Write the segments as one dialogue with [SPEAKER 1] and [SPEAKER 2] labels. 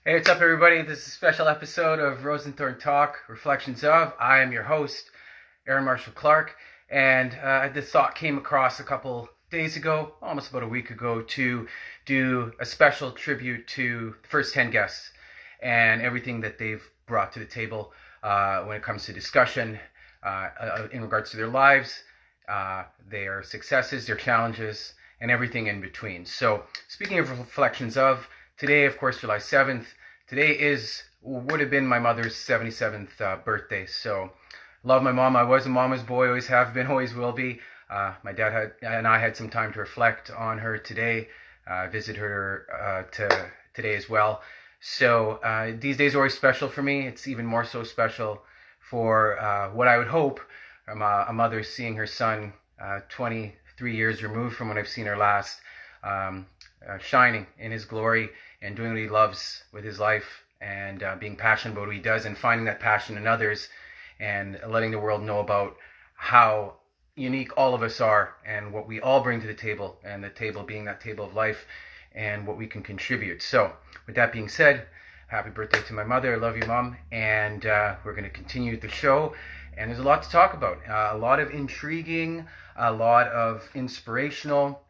[SPEAKER 1] Hey, what's up, everybody? This is a special episode of RoseNthorn Talk, Reflections of. I am your host, Aaron Marshall Clark, and this thought came across a couple days ago, almost about a week ago, to do a special tribute to the first 10 guests and everything that they've brought to the table when it comes to discussion in regards to their lives, their successes, their challenges, and everything in between. So, speaking of reflections of, today, of course, July 7th, today would have been my mother's 77th birthday. So, love my mom. I was a mama's boy, always have been, always will be. My dad and I had some time to reflect on her today, visit her today as well. So, these days are always special for me. It's even more so special for what I would hope a mother seeing her son 23 years removed from when I've seen her last, shining in his glory and doing what he loves with his life and being passionate about what he does and finding that passion in others and letting the world know about how unique all of us are and what we all bring to the table, and the table being that table of life and what we can contribute. So with that being said, happy birthday to my mother. I love you, Mom. And we're going to continue the show. And there's a lot to talk about. A lot of intriguing, a lot of inspirational,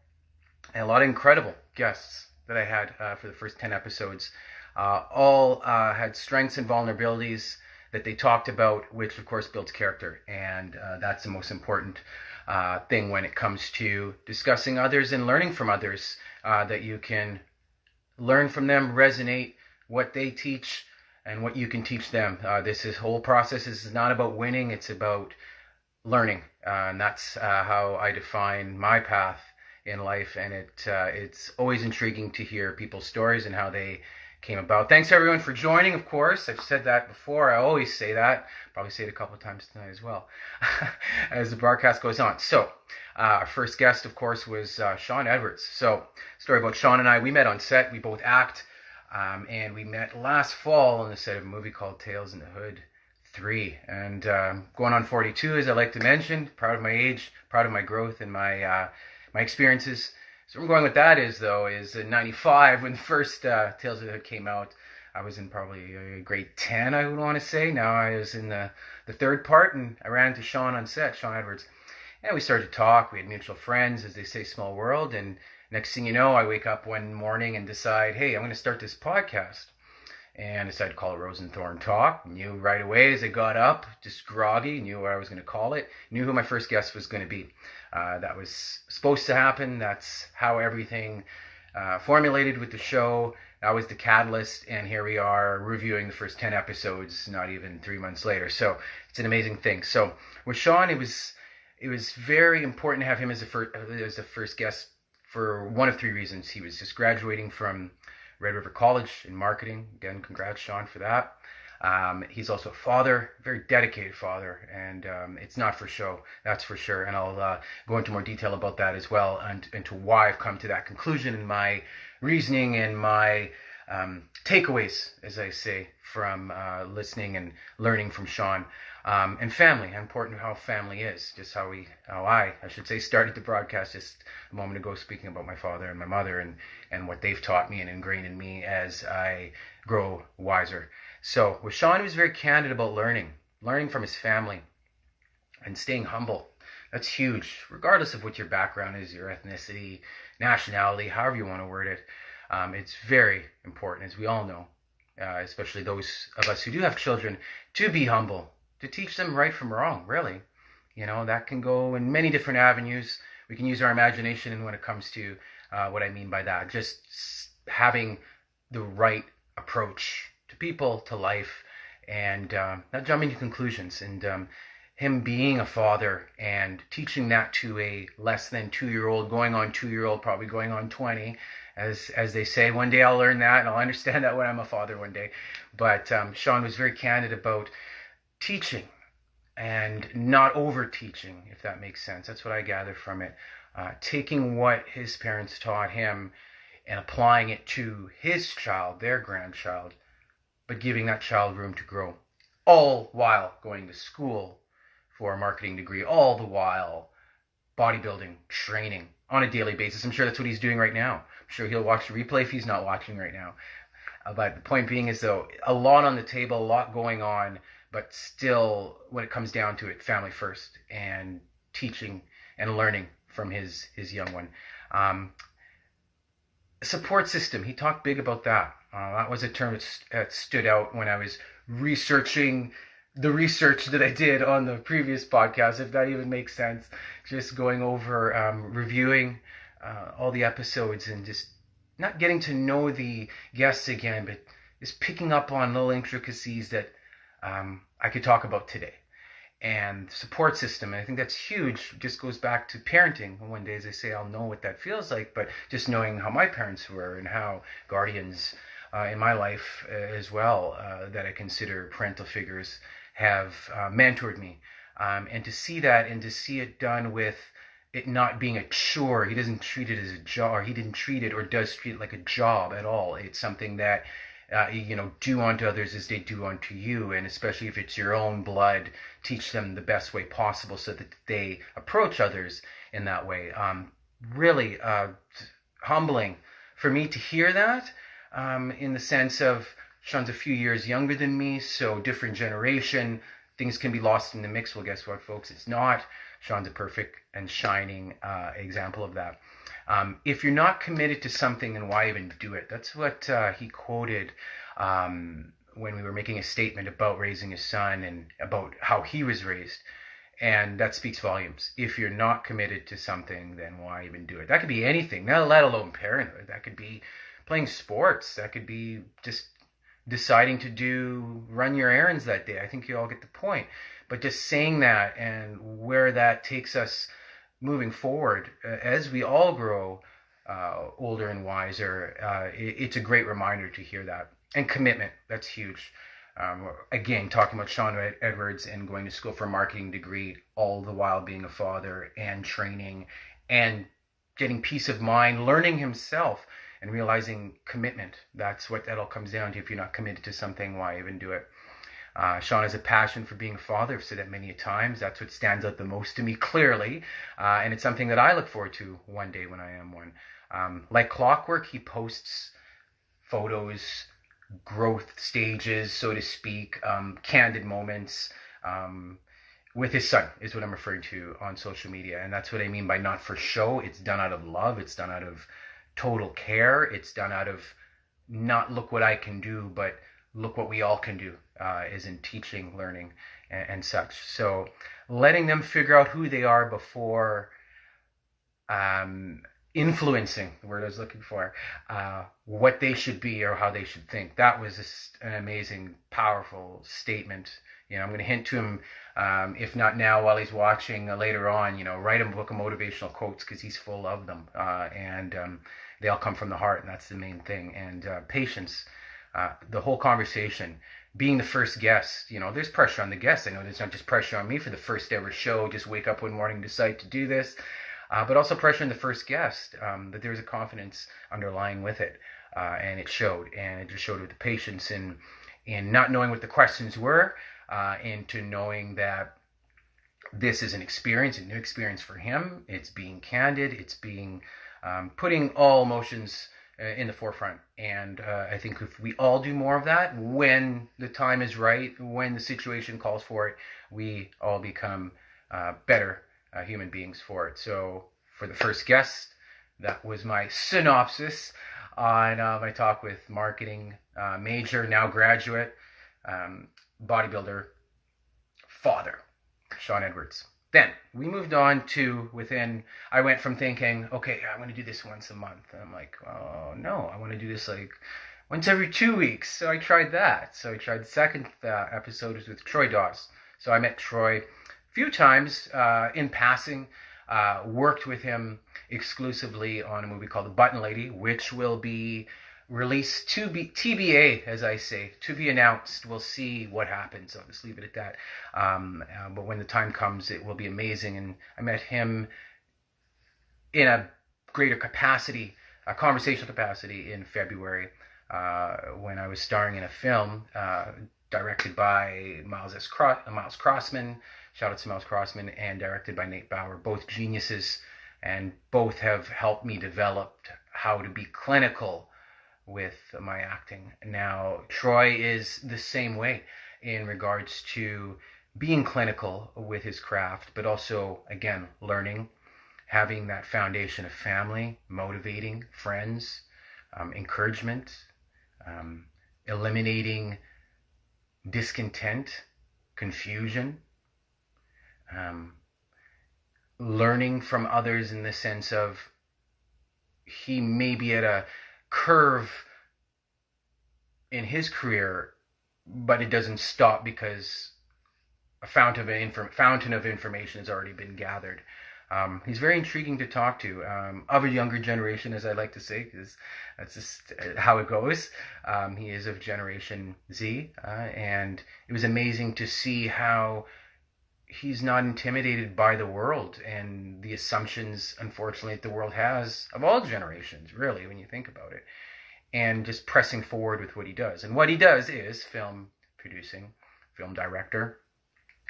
[SPEAKER 1] and a lot of incredible guests that I had for the first 10 episodes. All had strengths and vulnerabilities that they talked about, which of course builds character. And that's the most important thing when it comes to discussing others and learning from others, that you can learn from them, resonate what they teach and what you can teach them. This whole process is not about winning, it's about learning. And that's how I define my path in life, and it's always intriguing to hear people's stories and how they came about. Thanks everyone for joining. Of course, I've said that before. I always say that. Probably say it a couple of times tonight as well as the broadcast goes on. So our first guest, of course, was Sean Edwards. So story about Sean and I. We met on set. We both act, and we met last fall on the set of a movie called Tales in the Hood 3, and going on 42, as I like to mention. Proud of my age, proud of my growth and my experiences. So where I'm going with that is in 95, when the first Tales of the Hood came out, I was in probably grade 10, I would want to say. Now I was in the third part, and I ran into Sean on set, Sean Edwards. And we started to talk. We had mutual friends, as they say, small world. And next thing you know, I wake up one morning and decide, hey, I'm going to start this podcast. And I decided to call it RoseNthorn Talk. Knew right away as I got up, just groggy, knew what I was going to call it. Knew who my first guest was going to be. That was supposed to happen. That's how everything formulated with the show. That was the catalyst, and here we are reviewing the first 10 episodes not even 3 months later. So it's an amazing thing. So with Sean, it was very important to have him as the first guest for one of three reasons. He was just graduating from Red River College in marketing. Again, congrats, Sean, for that. He's also a father, very dedicated father, and it's not for show, that's for sure. And I'll go into more detail about that as well, and to why I've come to that conclusion and my reasoning and my takeaways, as I say, from listening and learning from Sean. And family, how important how family is, just how I should say, started the broadcast just a moment ago, speaking about my father and my mother and what they've taught me and ingrained in me as I grow wiser. So with Sean, he was very candid about learning from his family and staying humble. That's huge, regardless of what your background is, your ethnicity, nationality, however you want to word it. It's very important, as we all know, especially those of us who do have children, to be humble, to teach them right from wrong, really. You know, that can go in many different avenues. We can use our imagination when it comes to what I mean by that. Just having the right approach to people, to life, and not jumping to conclusions. And him being a father and teaching that to a less than 2-year-old, going on 2-year-old, probably going on 20, as they say. One day I'll learn that and I'll understand that when I'm a father one day. But Sean was very candid about teaching and not over teaching, if that makes sense. That's what I gather from it. Taking what his parents taught him and applying it to his child, their grandchild, but giving that child room to grow, all while going to school for a marketing degree, all the while bodybuilding, training on a daily basis. I'm sure that's what he's doing right now. I'm sure he'll watch the replay if he's not watching right now. But the point being is, though, a lot on the table, a lot going on, but still, when it comes down to it, family first, and teaching and learning from his young one. Support system. He talked big about that. That was a term that stood out when I was researching the research that I did on the previous podcast, if that even makes sense. Just going over, reviewing all the episodes and just not getting to know the guests again, but just picking up on little intricacies that I could talk about today. And support system, and I think that's huge. It just goes back to parenting. One day, as I say, I'll know what that feels like, but just knowing how my parents were and how guardians in my life as well, that I consider parental figures, have mentored me. And to see that and to see it done with it not being a chore. He doesn't treat it as a job, or he didn't treat it or does treat it like a job at all. It's something that do unto others as they do unto you, and especially if it's your own blood, teach them the best way possible so that they approach others in that way. Really humbling for me to hear that, in the sense of Sean's a few years younger than me, so different generation. Things can be lost in the mix. Well, guess what, folks? It's not. Sean's a perfect and shining example of that. If you're not committed to something, then why even do it? That's what he quoted when we were making a statement about raising his son and about how he was raised. And that speaks volumes. If you're not committed to something, then why even do it? That could be anything, not let alone parenthood. That could be playing sports. That could be just deciding to run your errands that day. I think you all get the point. But just saying that and where that takes us moving forward, as we all grow older and wiser, it's a great reminder to hear that. And commitment, that's huge. Again, talking about Sean Edwards and going to school for a marketing degree, all the while being a father and training and getting peace of mind, learning himself and realizing commitment. That's what that all comes down to. If you're not committed to something, why even do it? Sean has a passion for being a father. I've said that many times. That's what stands out the most to me, clearly. And it's something that I look forward to one day when I am one. Like clockwork, he posts photos, growth stages, so to speak, candid moments with his son is what I'm referring to on social media. And that's what I mean by not for show. It's done out of love. It's done out of total care. It's done out of not look what I can do, but look what we all can do, is in teaching, learning, and such. So letting them figure out who they are before influencing, the word I was looking for, what they should be or how they should think. That was just an amazing, powerful statement. I'm going to hint to him, if not now, while he's watching later on, write him a book of motivational quotes, because he's full of them. And they all come from the heart, and that's the main thing. And patience. The whole conversation, being the first guest, there's pressure on the guest. I know there's not just pressure on me for the first ever show, just wake up one morning and decide to do this, but also pressure on the first guest, that there was a confidence underlying with it, and it showed, and it just showed with the patience in not knowing what the questions were, into knowing that this is an experience, a new experience for him. It's being candid, it's being putting all emotions in the forefront. And I think if we all do more of that, when the time is right, when the situation calls for it, we all become better human beings for it. So for the first guest, that was my synopsis on my talk with marketing major, now graduate, bodybuilder, father, Sean Edwards. Then we moved on to I went from thinking, okay, I'm going to do this once a month. And I'm like, oh no, I want to do this like once every 2 weeks. So I tried that. So I tried the second episode was with Troy Dawes. So I met Troy a few times in passing, worked with him exclusively on a movie called The Button Lady, which will be released to be TBA, as I say, to be announced. We'll see what happens. I'll just leave it at that. But when the time comes, it will be amazing. And I met him in a greater capacity, a conversational capacity, in February, when I was starring in a film directed by Miles Crossman. Shout out to Miles Crossman, and directed by Nate Bauer. Both geniuses, and both have helped me develop how to be clinical with my acting. Now, Troy is the same way in regards to being clinical with his craft, but also, again, learning, having that foundation of family, motivating friends, encouragement, eliminating discontent, confusion, learning from others in the sense of he may be at a curve in his career, but it doesn't stop because a fountain of information has already been gathered. He's very intriguing to talk to, of a younger generation, as I like to say, because that's just how it goes. He is of Generation Z, and it was amazing to see how he's not intimidated by the world and the assumptions, unfortunately, that the world has of all generations, really, when you think about it, and just pressing forward with what he does. And what he does is film producing, film director.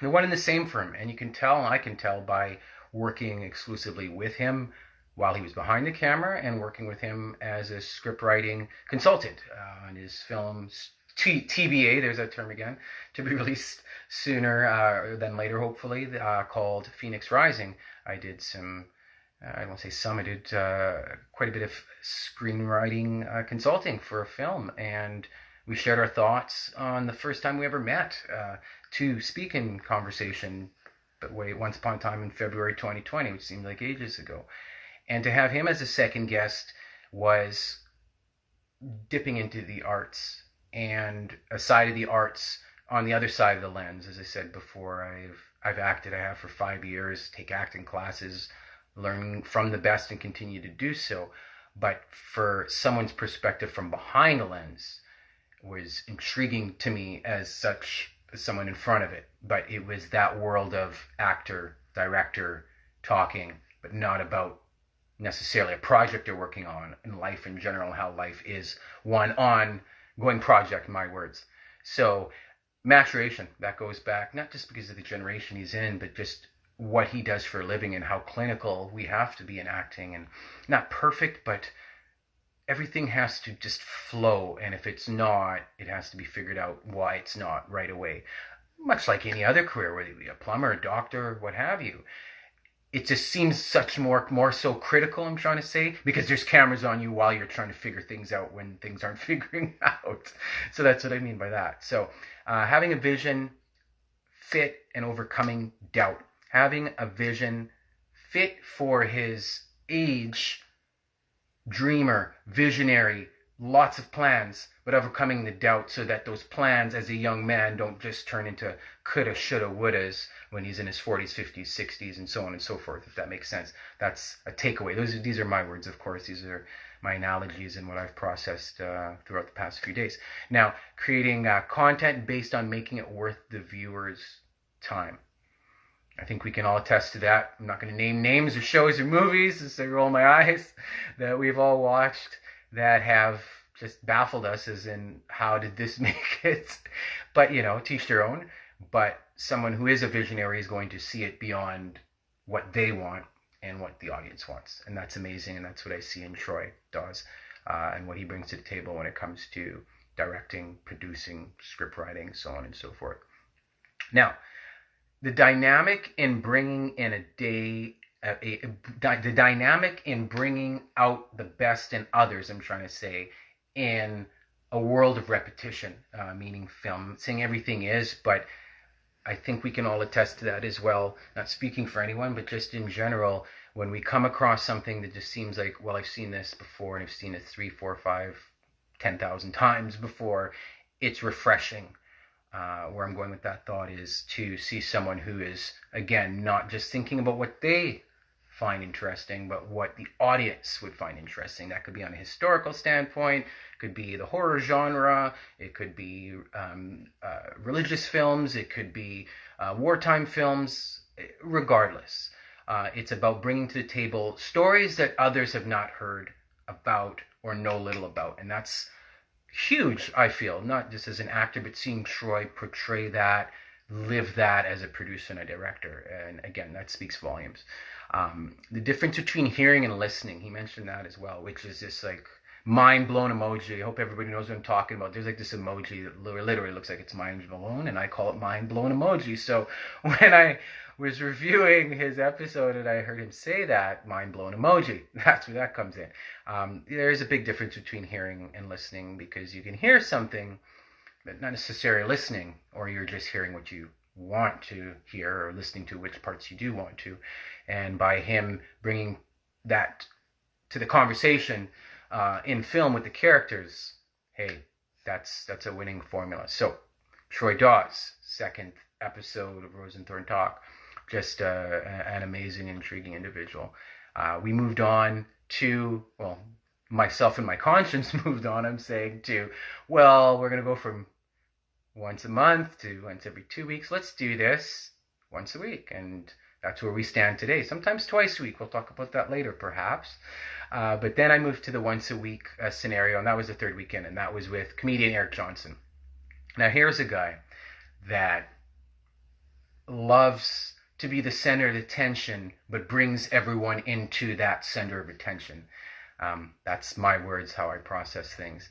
[SPEAKER 1] They're one and the same for him, and you can tell, and I can tell by working exclusively with him while he was behind the camera and working with him as a script writing consultant on his films. TBA, there's that term again, to be released sooner than later, hopefully, called Phoenix Rising. I did some, I won't say some, I did quite a bit of screenwriting consulting for a film, and we shared our thoughts on the first time we ever met to speak in conversation, but once upon a time in February 2020, which seemed like ages ago. And to have him as a second guest was dipping into the arts, and a side of the arts on the other side of the lens. As I said before, I've acted, I have for 5 years, take acting classes, learning from the best and continue to do so. But for someone's perspective from behind the lens was intriguing to me as someone in front of it. But it was that world of actor, director, talking, but not about necessarily a project they're working on in life in general, how life is one ongoing project, in my words. So maturation, that goes back, not just because of the generation he's in, but just what he does for a living and how clinical we have to be in acting. And not perfect, but everything has to just flow. And if it's not, it has to be figured out why it's not right away. Much like any other career, whether you be a plumber, a doctor, what have you. It just seems such more so critical, I'm trying to say, because there's cameras on you while you're trying to figure things out when things aren't figuring out. So that's what I mean by that. So having a vision, fit, and overcoming doubt. Having a vision fit for his age, dreamer, visionary, lots of plans, but overcoming the doubt so that those plans as a young man don't just turn into coulda, shoulda, wouldas when he's in his 40s, 50s, 60s, and so on and so forth, if that makes sense. That's a takeaway. These are my words, of course. These are my analogies and what I've processed throughout the past few days. Now, creating content based on making it worth the viewer's time. I think we can all attest to that. I'm not going to name names or shows or movies as I roll my eyes that we've all watched that have just baffled us, as in, how did this make it? But, teach their own. But someone who is a visionary is going to see it beyond what they want and what the audience wants. And that's amazing. And that's what I see in Troy does, and what he brings to the table when it comes to directing, producing, script writing, so on and so forth. Now, the dynamic in bringing in the dynamic in bringing out the best in others, I'm trying to say, in a world of repetition, meaning film, saying everything is, but I think we can all attest to that as well. Not speaking for anyone, but just in general, when we come across something that just seems like, well, I've seen this before, and I've seen it 3, 4, 5, 10,000 times before, it's refreshing. Where I'm going with that thought is to see someone who is, again, not just thinking about what they find interesting, but what the audience would find interesting. That could be on a historical standpoint, could be the horror genre, it could be religious films, it could be wartime films, regardless. It's about bringing to the table stories that others have not heard about or know little about. And that's huge, I feel, not just as an actor, but seeing Troy portray that, live that as a producer and a director. And again, that speaks volumes. The difference between hearing and listening, he mentioned that as well, which is just like mind blown emoji. I hope everybody knows what I'm talking about. There's like this emoji that literally looks like it's mind blown, and I call it mind blown emoji. So when I was reviewing his episode and I heard him say that, mind blown emoji, that's where that comes in. There is a big difference between hearing and listening, because you can hear something but not necessarily listening, or you're just hearing what you want to hear or listening to which parts you do want to. And by him bringing that to the conversation in film with the characters, hey, that's a winning formula. So Troy Dawes, second episode of RoseNthorn Talk, just an amazing, intriguing individual. We moved on to, well, myself and my conscience moved on, I'm saying, to, well, we're going to go from once a month to once every 2 weeks. Let's do this once a week. And that's where we stand today. Sometimes twice a week. We'll talk about that later, perhaps. But then I moved to the once a week scenario, and that was the third weekend, and that was with comedian Eric Johnson. Now, here's a guy that loves to be the center of attention, but brings everyone into that center of attention. That's my words, how I process things.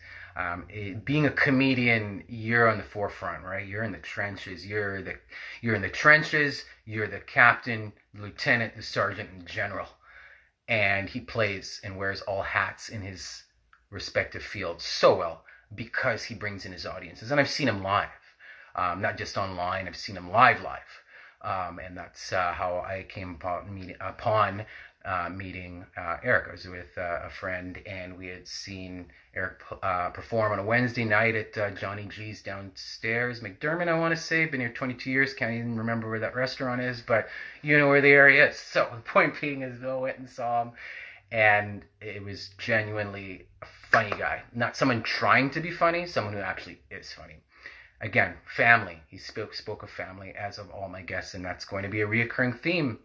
[SPEAKER 1] Being a comedian, you're on the forefront, right? You're in the trenches. You're in the trenches. You're the captain, lieutenant, the sergeant, and general. And he plays and wears all hats in his respective fields so well because he brings in his audiences. And I've seen him live, not just online. I've seen him live. And that's how I came upon meeting Eric. I was with a friend, and we had seen Eric perform on a Wednesday night at Johnny G's downstairs, McDermott, I want to say. Been here 22 years, can't even remember where that restaurant is, but you know where the area is. So the point being is, I went and saw him, and it was genuinely a funny guy. Not someone trying to be funny, someone who actually is funny. Again, family. He spoke of family, as of all my guests, and that's going to be a reoccurring theme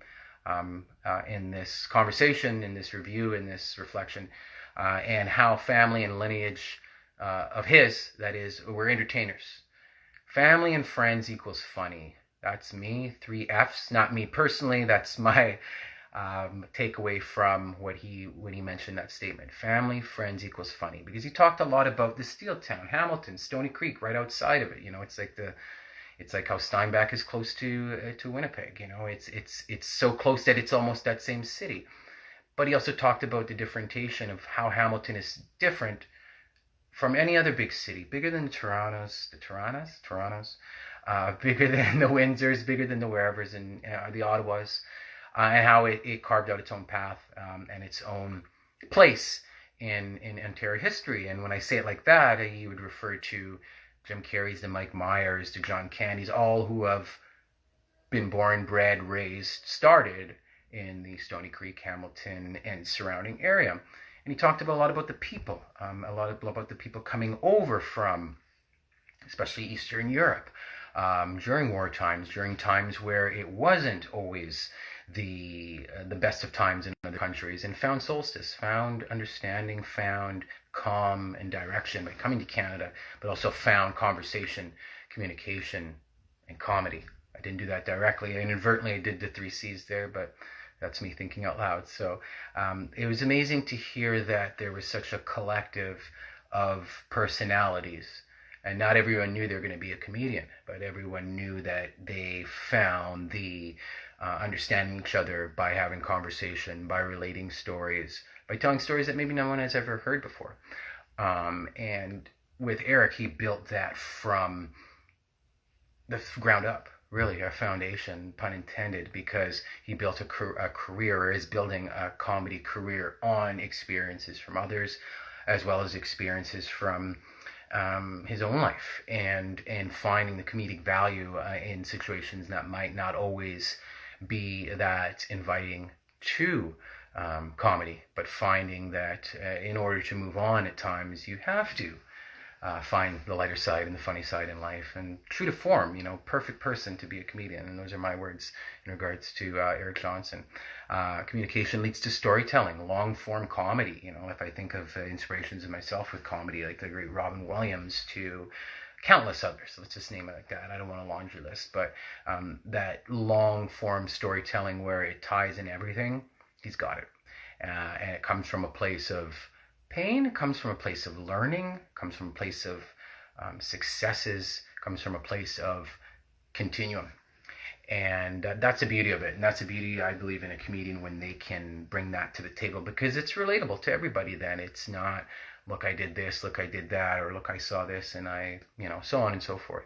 [SPEAKER 1] in this conversation, in this review, in this reflection, and how family and lineage of his, that is, we're entertainers. Family and friends equals funny. That's me, 3 F's, not me personally. That's my takeaway from when he mentioned that statement. Family, friends equals funny, because he talked a lot about the steel town, Hamilton, Stony Creek, right outside of it. You know, it's like how Steinbach is close to Winnipeg. You know, it's so close that it's almost that same city. But he also talked about the differentiation of how Hamilton is different from any other big city, bigger than the Torontos, bigger than the Windsors, bigger than the wherevers and the Ottawas, and how it carved out its own path and its own place in Ontario history. And when I say it like that, he would refer to Jim Carrey's, the Mike Myers, to John Candy's, all who have been born, bred, raised, started in the Stony Creek, Hamilton, and surrounding area. And he talked a lot about the people, a lot about the people coming over from, especially Eastern Europe, during war times, during times where it wasn't always the best of times in other countries, and found solstice, found understanding, found calm and direction by coming to Canada, but also found conversation, communication, and comedy. I didn't do that directly. Inadvertently, I did the 3 C's there, but that's me thinking out loud. So it was amazing to hear that there was such a collective of personalities. And not everyone knew they were going to be a comedian, but everyone knew that they found the understanding each other by having conversation, by relating stories, by telling stories that maybe no one has ever heard before. And with Eric, he built that from the ground up, really, a foundation, pun intended, because he built a career, or is building a comedy career on experiences from others, as well as experiences from his own life, and finding the comedic value in situations that might not always be that inviting to comedy, but finding that in order to move on at times, you have to find the lighter side and the funny side in life. And true to form, you know, perfect person to be a comedian. And those are my words in regards to Eric Johnson. Communication leads to storytelling, long form comedy. You know, if I think of inspirations of myself with comedy, like the great Robin Williams, to countless others, let's just name it like that. I don't want a laundry list, but that long form storytelling where it ties in everything, he's got it. And it comes from a place of Pain comes from a place of learning, comes from a place of successes, comes from a place of continuum. And that's the beauty of it. And that's the beauty, I believe, in a comedian when they can bring that to the table, because it's relatable to everybody then. It's not, look, I did this, look, I did that, or look, I saw this, and I, so on and so forth.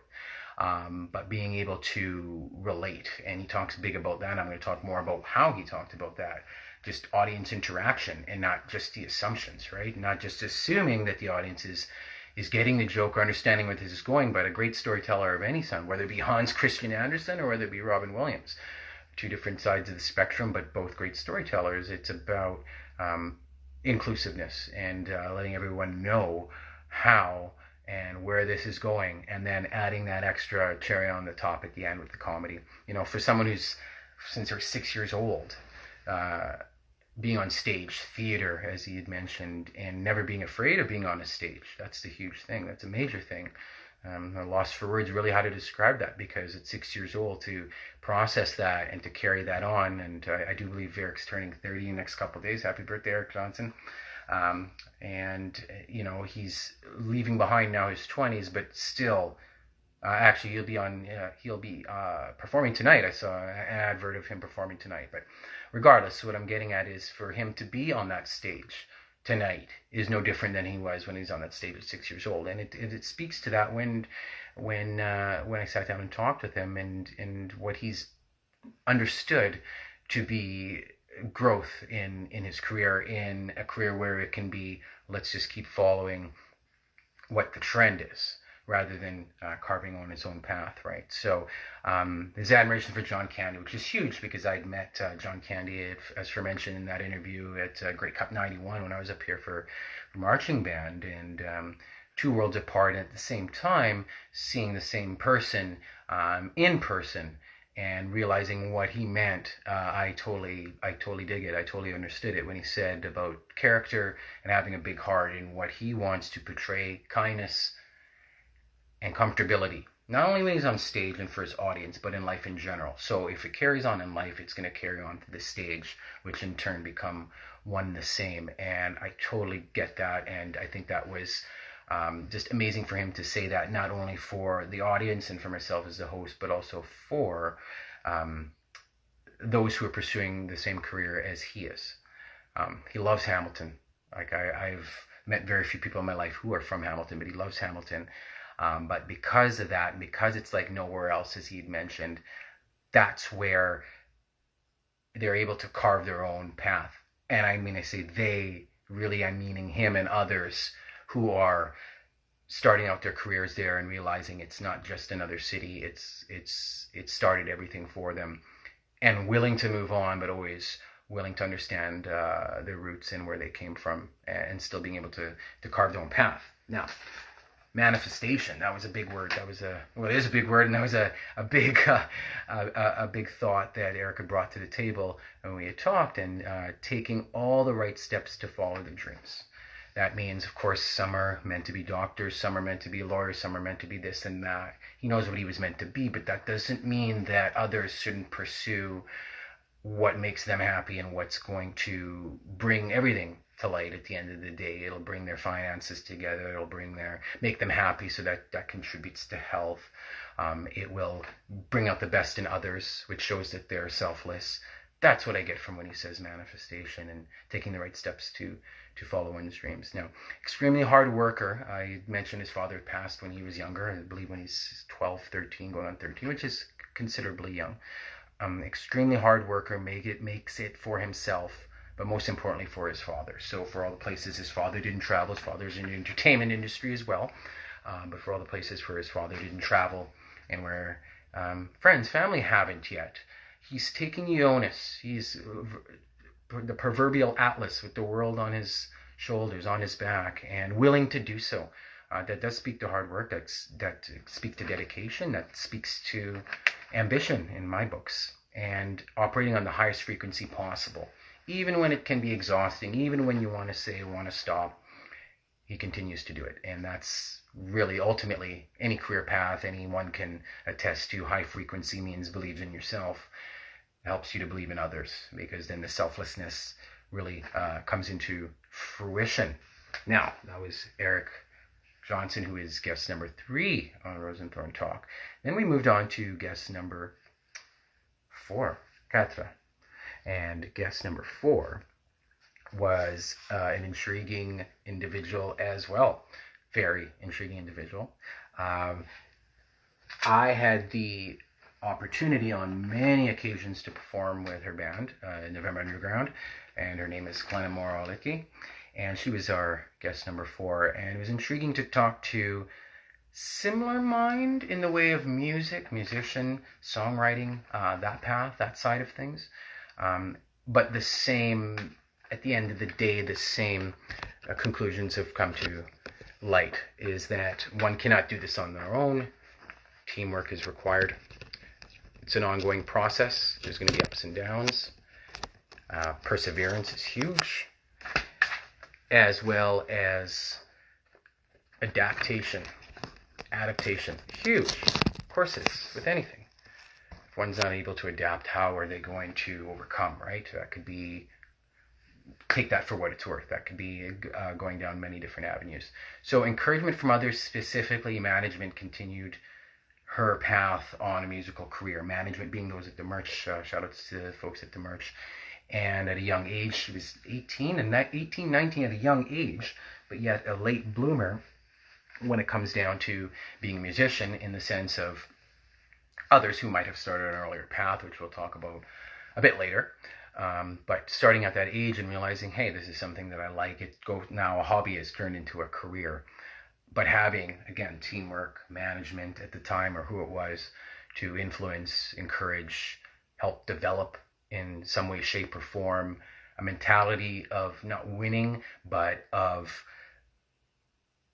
[SPEAKER 1] But being able to relate, and he talks big about that. I'm going to talk more about how he talked about that. Just audience interaction and not just the assumptions, right? Not just assuming that the audience is getting the joke or understanding where this is going, but a great storyteller of any sort, whether it be Hans Christian Andersen or whether it be Robin Williams. Two different sides of the spectrum, but both great storytellers. It's about inclusiveness and letting everyone know how and where this is going, and then adding that extra cherry on the top at the end with the comedy. For someone who's, since they're 6 years old, being on stage, theater, as he had mentioned, and never being afraid of being on a stage. That's the huge thing. That's a major thing. I'm lost for words really how to describe that, because at 6 years old, to process that and to carry that on. And I do believe Eric's turning 30 in the next couple of days. Happy birthday, Eric Johnson. And he's leaving behind now his 20s, but still, actually, he'll be performing tonight. I saw an advert of him performing tonight. But regardless, what I'm getting at is for him to be on that stage tonight is no different than he was when he's on that stage at 6 years old. And it speaks to that when I sat down and talked with him, and what he's understood to be growth in his career, in a career where it can be, let's just keep following what the trend is, rather than carving on his own path, right? So his admiration for John Candy, which is huge, because I'd met John Candy, as for mentioned in that interview, at Great Cup 91 when I was up here for marching band, and 2 worlds apart, and at the same time seeing the same person in person and realizing what he meant. I totally dig it. I totally understood it when he said about character and having a big heart, and what he wants to portray, kindness and comfortability, not only when he's on stage and for his audience, but in life in general. So if it carries on in life, it's going to carry on to the stage, which in turn become one the same. And I totally get that, and I think that was just amazing for him to say that, not only for the audience and for myself as the host, but also for those who are pursuing the same career as he is. He loves Hamilton. Like I've met very few people in my life who are from Hamilton, but he loves Hamilton. But because of that, and because it's like nowhere else, as he'd mentioned, that's where they're able to carve their own path. And I say they, really I'm meaning him and others who are starting out their careers there and realizing it's not just another city. It started everything for them, and willing to move on, but always willing to understand their roots and where they came from, and still being able to carve their own path. Now, manifestation, that was a big word. It is a big word, and that was a big thought that Erica brought to the table when we had talked, and taking all the right steps to follow the dreams. That means, of course, some are meant to be doctors, some are meant to be lawyers, some are meant to be this and that. He knows what he was meant to be, but that doesn't mean that others shouldn't pursue what makes them happy and what's going to bring everything to light at the end of the day. It'll bring their finances together. It'll make them happy, so that contributes to health. It will bring out the best in others, which shows that they're selfless. That's what I get from when he says manifestation and taking the right steps to follow one's dreams. Now, extremely hard worker. I mentioned his father passed when he was younger. I believe when he's 12, 13, going on 13, which is considerably young. Extremely hard worker, makes it for himself, but most importantly for his father. So for all the places his father didn't travel, his father's in the entertainment industry as well, but for all the places where his father didn't travel and where friends, family haven't yet, he's taking the onus. He's the proverbial atlas with the world on his shoulders, on his back, and willing to do so. That does speak to hard work. That speaks to dedication. That speaks to ambition in my books, and operating on the highest frequency possible. Even when it can be exhausting, even when you want to stop, he continues to do it. And that's really ultimately any career path anyone can attest to. High frequency means believe in yourself. It helps you to believe in others, because then the selflessness really comes into fruition. Now, that was Eric Johnson, who is guest number 3 on RoseNthorn Talk. Then we moved on to guest number 4, Katra. And guest number 4 was an intriguing individual as well. Very intriguing individual. I had the opportunity on many occasions to perform with her band, November Underground, and her name is Glenna Moralicki, and she was our guest number 4, and it was intriguing to talk to similar mind in the way of music, musician, songwriting, that path, that side of things, but the same, at the end of the day, the same conclusions have come to light, is that one cannot do this on their own. Teamwork is required. It's an ongoing process. There's going to be ups and downs. Perseverance is huge, as well as adaptation, huge. Of course, it's with anything. If one's not able to adapt, how are they going to overcome, right? That could be, take that for what it's worth. That could be going down many different avenues. So encouragement from others, specifically management, continued her path on a musical career. Management being those at the Merch, shout outs to the folks at the Merch. And at a young age, she was 19 at a young age, but yet a late bloomer when it comes down to being a musician, in the sense of others who might have started an earlier path, which we'll talk about a bit later. But starting at that age and realizing, hey, this is something that I like. Now a hobby has turned into a career. But having, again, teamwork, management at the time, or who it was, to influence, encourage, help develop in some way, shape, or form a mentality of not winning, but of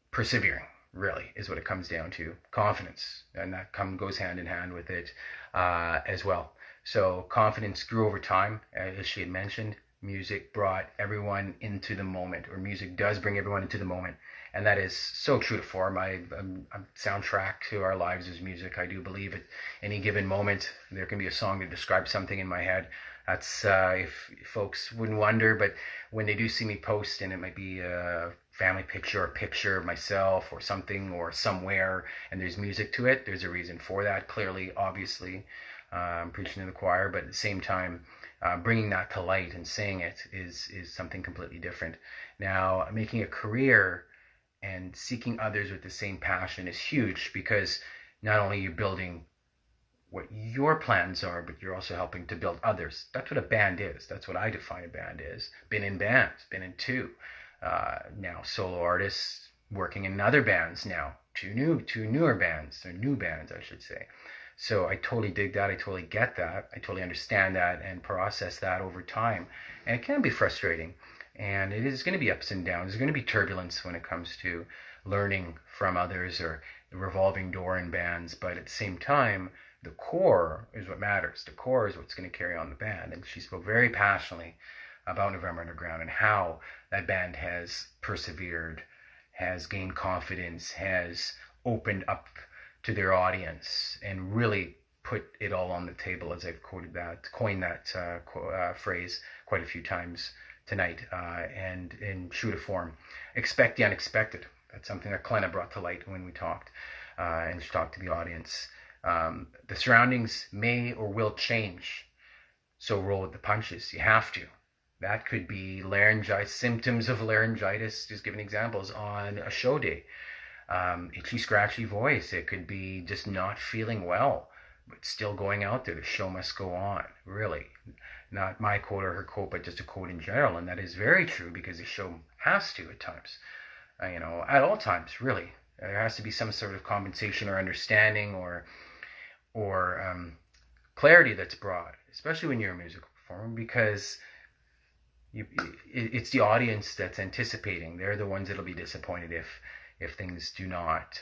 [SPEAKER 1] persevering, really, is what it comes down to. Confidence, and that goes hand in hand with it as well. So confidence grew over time, as she had mentioned. Music brought everyone into the moment, or music does bring everyone into the moment. And that is so true to form. A soundtrack to our lives is music. I do believe at any given moment there can be a song that describes something in my head. That's if folks wouldn't wonder, but when they do see me post, and it might be a family picture or a picture of myself or something or somewhere, and there's music to it, there's a reason for that. Clearly, obviously, I'm preaching to the choir, but at the same time, bringing that to light and saying it is something completely different. Now, making a career and seeking others with the same passion is huge, because not only are you building what your plans are, but you're also helping to build others. That's what a band is. That's what I define a band is. Been in bands, been in 2. Now solo artists working in other bands now. 2 newer bands, or new bands, I should say. So I totally dig that. I totally get that. I totally understand that and process that over time. And it can be frustrating. And it is going to be ups and downs. There's going to be turbulence when it comes to learning from others, or the revolving door in bands. But at the same time, the core is what matters. The core is what's going to carry on the band. And she spoke very passionately about November Underground and how that band has persevered, has gained confidence, has opened up to their audience, and really put it all on the table, as I've coined that phrase quite a few times tonight, and in true to form. Expect the unexpected. That's something that Glenna brought to light when we talked, and she talked to the audience. The surroundings may or will change, so roll with the punches. You have to. That could be laryngitis, symptoms of laryngitis, just giving examples, on a show day. Itchy, scratchy voice. It could be just not feeling well, but still going out there. The show must go on, really. Not my quote or her quote, but just a quote in general. And that is very true, because the show has to at times. At all times, really. There has to be some sort of compensation or understanding or clarity that's brought, especially when you're a musical performer, because it's the audience that's anticipating. They're the ones that'll be disappointed if things do not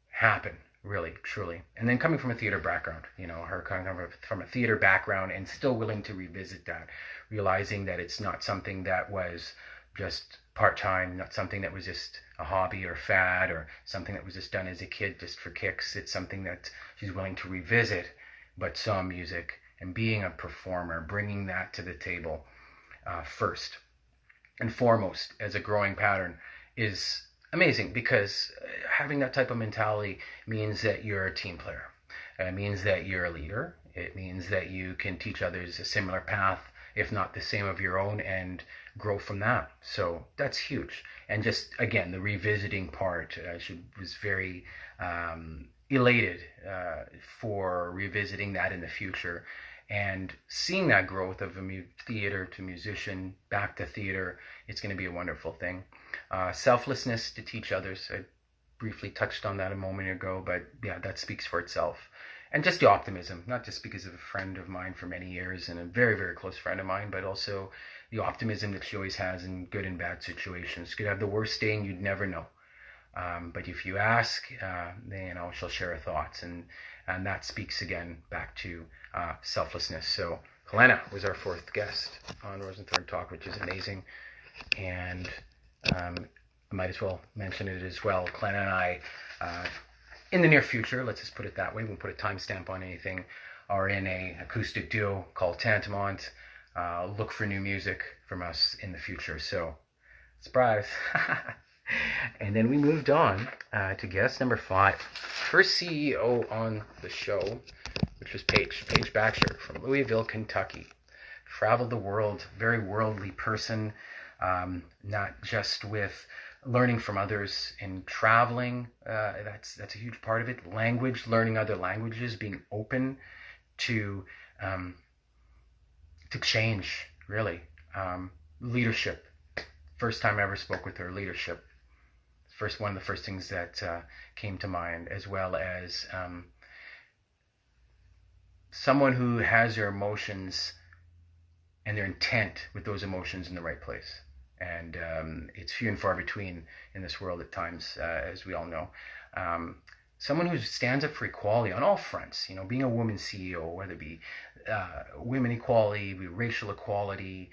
[SPEAKER 1] happen, really, truly. And then coming from a theater background, her coming from a theater background and still willing to revisit that, realizing that it's not something that was just part-time, not something that was just a hobby or fad, or something that was just done as a kid just for kicks. It's something that she's willing to revisit, but saw music and being a performer, bringing that to the table first. and foremost as a growing pattern is amazing, because having that type of mentality means that you're a team player. It means that you're a leader. It means that you can teach others a similar path, if not the same of your own, and grow from that. So that's huge. And just, again, the revisiting part, she was very elated for revisiting that in the future, and seeing that growth of a theater to musician back to theater. It's going to be a wonderful thing. Selflessness to teach others. I briefly touched on that a moment ago, but yeah, that speaks for itself. And just the optimism, not just because of a friend of mine for many years and a very, very close friend of mine, but also the optimism that she always has in good and bad situations. She could have the worst day and you'd never know. But if you ask, then, she'll share her thoughts. And that speaks again back to selflessness. So Glenna was our fourth guest on RoseNthorn Talk, which is amazing. And I might as well mention it as well. Glenna and I, in the near future, let's just put it that way, we won't put a timestamp on anything, are in a acoustic duo called Tantamount. Look for new music from us in the future. So, surprise. And then we moved on to guest number 5. First CEO on the show, which was Paige Batcher from Louisville, Kentucky. Traveled the world, very worldly person, not just with learning from others and traveling. That's a huge part of it. Language, learning other languages, being open to change, really. Leadership. First time I ever spoke with her, leadership. One of the first things that came to mind, as well as someone who has their emotions and their intent with those emotions in the right place. And it's few and far between in this world at times, as we all know. Someone who stands up for equality on all fronts, being a woman CEO, whether it be women equality, racial equality.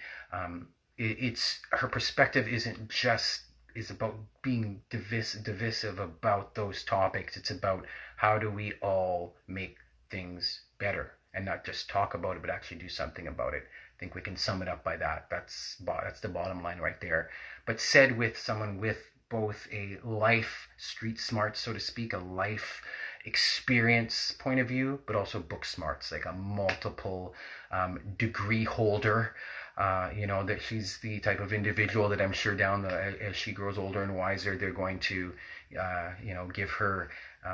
[SPEAKER 1] It's her perspective is about being divisive about those topics. It's about how do we all make things better, and not just talk about it, but actually do something about it. I think we can sum it up by that. That's the bottom line right there. But said with someone with both a life street smarts, so to speak, a life experience point of view, but also book smarts, like a multiple degree holder. That she's the type of individual that I'm sure as she grows older and wiser, they're going to, give her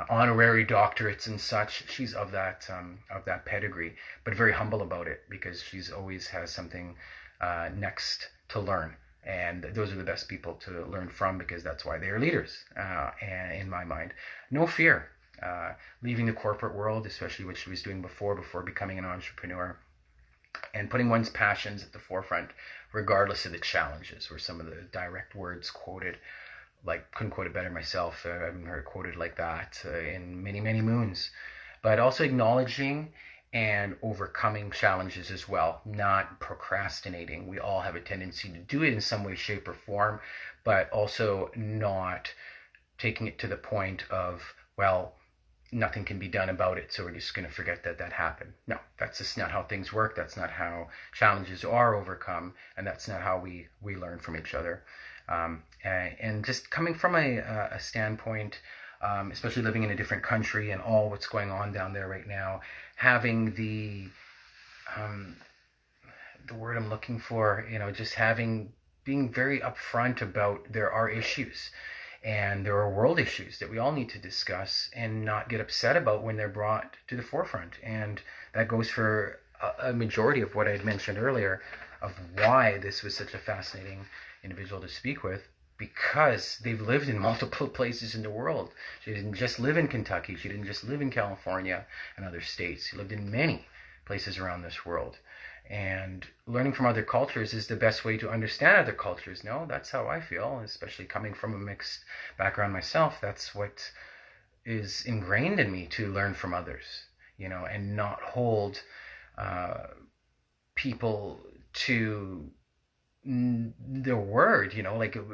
[SPEAKER 1] honorary doctorates and such. She's of that pedigree, but very humble about it, because she's always has something next to learn. And those are the best people to learn from, because that's why they are leaders, in my mind. No fear. Leaving the corporate world, especially what she was doing before becoming an entrepreneur, and putting one's passions at the forefront, regardless of the challenges, were some of the direct words quoted. Like, couldn't quote it better myself. I haven't heard it quoted like that in many, many moons. But also acknowledging and overcoming challenges as well, not procrastinating. We all have a tendency to do it in some way, shape, or form, but also not taking it to the point of, well, nothing can be done about it, so we're just going to forget that happened. No, that's just not how things work. That's not how challenges are overcome, and that's not how we learn from each other. And just coming from a standpoint, especially living in a different country and all what's going on down there right now, having the word I'm looking for, being very upfront about there are issues. And there are world issues that we all need to discuss and not get upset about when they're brought to the forefront. And that goes for a majority of what I had mentioned earlier, of why this was such a fascinating individual to speak with, because they've lived in multiple places in the world. She didn't just live in Kentucky. She didn't just live in California and other states. She lived in many places around this world. And learning from other cultures is the best way to understand other cultures. No, that's how I feel, especially coming from a mixed background myself. That's what is ingrained in me, to learn from others, and not hold people to their word,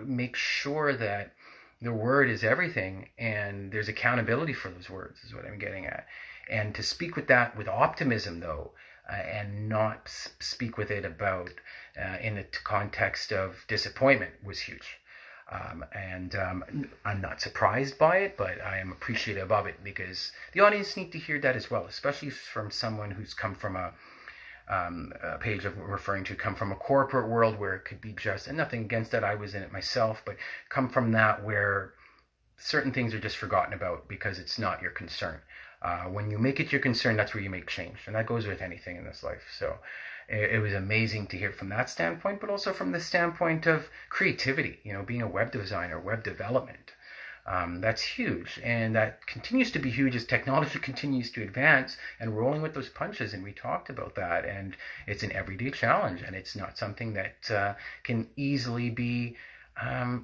[SPEAKER 1] make sure that their word is everything, and there's accountability for those words, is what I'm getting at. And to speak with that with optimism, though, and not speak with it about in the context of disappointment was huge. I'm not surprised by it, but I am appreciative of it because the audience need to hear that as well, especially from someone who's come from a page of referring to come from a corporate world where it could be just, and nothing against that, I was in it myself, but come from that where certain things are just forgotten about because it's not your concern. When you make it your concern, that's where you make change, and that goes with anything in this life. So it was amazing to hear from that standpoint, but also from the standpoint of creativity, being a web designer, web development. That's huge, and that continues to be huge as technology continues to advance and rolling with those punches, and we talked about that, and it's an everyday challenge, and it's not something that can easily be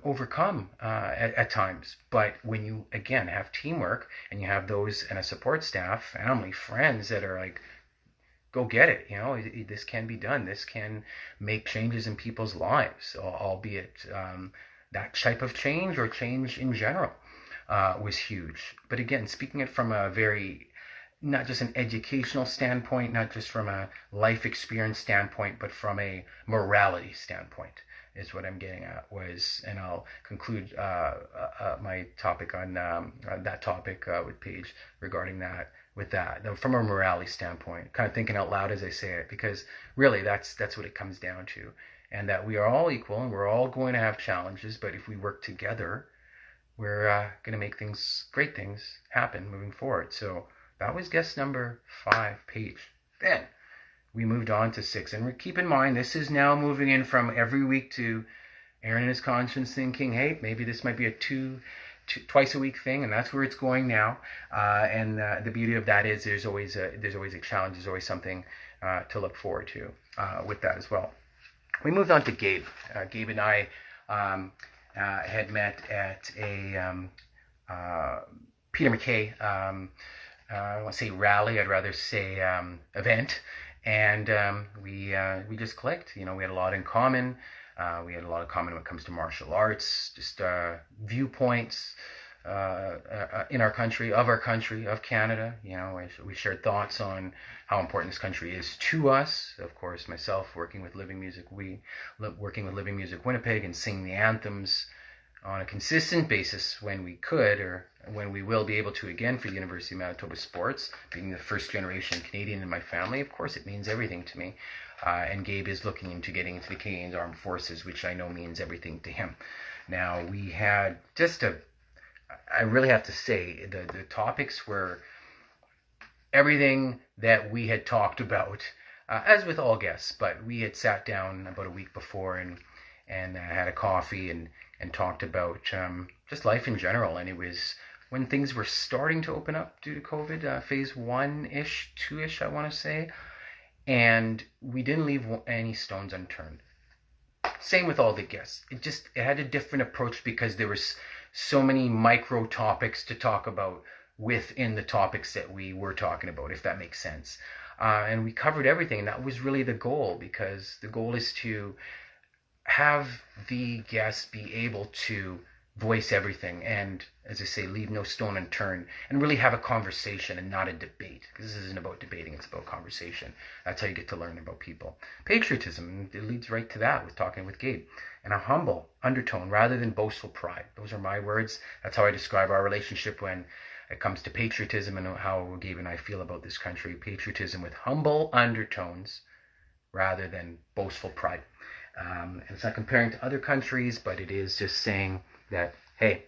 [SPEAKER 1] overcome at times. But when you, again, have teamwork, and you have those and a support staff, family, friends that are like, go get it, this can be done, this can make changes in people's lives, albeit that type of change or change in general was huge. But again, speaking it from a very, not just an educational standpoint, not just from a life experience standpoint, but from a morality standpoint is what I'm getting at was, and I'll conclude my topic on that topic with Paige regarding that, with that, from a morality standpoint, kind of thinking out loud as I say it, because really that's what it comes down to. And that we are all equal and we're all going to have challenges, but if we work together, we're going to make great things happen moving forward. So that was guest number 5, Paige. Then we moved on to 6. And keep in mind, this is now moving in from every week to Aaron and his conscience thinking, hey, maybe this might be a twice a week thing, and that's where it's going now. And the beauty of that is there's always a challenge, there's always something to look forward to with that as well. We moved on to Gabe. Gabe and I had met at a Peter MacKay, I don't want to say rally, I'd rather say event, and we just clicked. We had a lot in common. We had a lot of common when it comes to martial arts, just viewpoints in our country, of Canada. We shared thoughts on how important this country is to us. Of course, myself working with Living Music Winnipeg and singing the anthems on a consistent basis when we could, or when we will be able to again for the University of Manitoba Sports, being the first generation Canadian in my family. Of course, it means everything to me. And Gabe is looking into getting into the Canadian Armed Forces, which I know means everything to him. Now, we had just I really have to say, the topics were everything that we had talked about, as with all guests, but we had sat down about a week before and had a coffee and talked about just life in general. And it was when things were starting to open up due to COVID, phase 1-ish, 2-ish, I want to say. And we didn't leave any stones unturned. Same with all the guests. It had a different approach because there was so many micro topics to talk about within the topics that we were talking about, if that makes sense. And we covered everything, and that was really the goal, because the goal is to have the guests be able to voice everything and, as I say, leave no stone unturned, and really have a conversation and not a debate, because this isn't about debating, it's about conversation. That's how you get to learn about people. Patriotism, it leads right to that with talking with Gabe, and a humble undertone rather than boastful pride. Those are my words. That's how I describe our relationship when it comes to patriotism and how Gabe and I feel about this country. Patriotism with humble undertones rather than boastful pride. And it's not comparing to other countries, but it is just saying that, hey,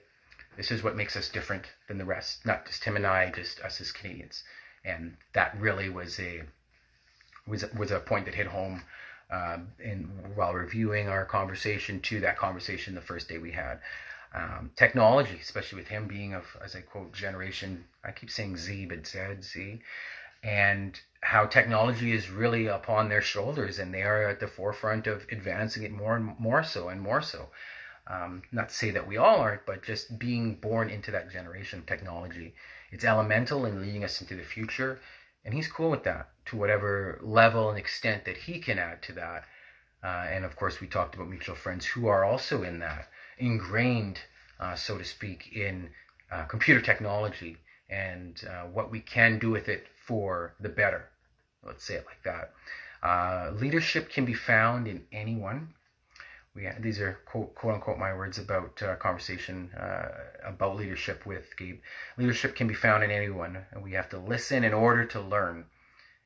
[SPEAKER 1] this is what makes us different than the rest. Not just him and I, just us as Canadians. And that really was a point that hit home while reviewing our conversation to that conversation the first day we had. Technology, especially with him being of, as I quote, generation, I keep saying Z, but Z, and how technology is really upon their shoulders, and they are at the forefront of advancing it more and more so. Not to say that we all aren't, but just being born into that generation of technology. It's elemental in leading us into the future, and he's cool with that to whatever level and extent that he can add to that. And of course, we talked about mutual friends who are also in that, ingrained, so to speak, in computer technology and what we can do with it for the better. Let's say it like that. Leadership can be found in anyone. These are quote unquote my words about conversation about leadership with Gabe. Leadership can be found in anyone, and we have to listen in order to learn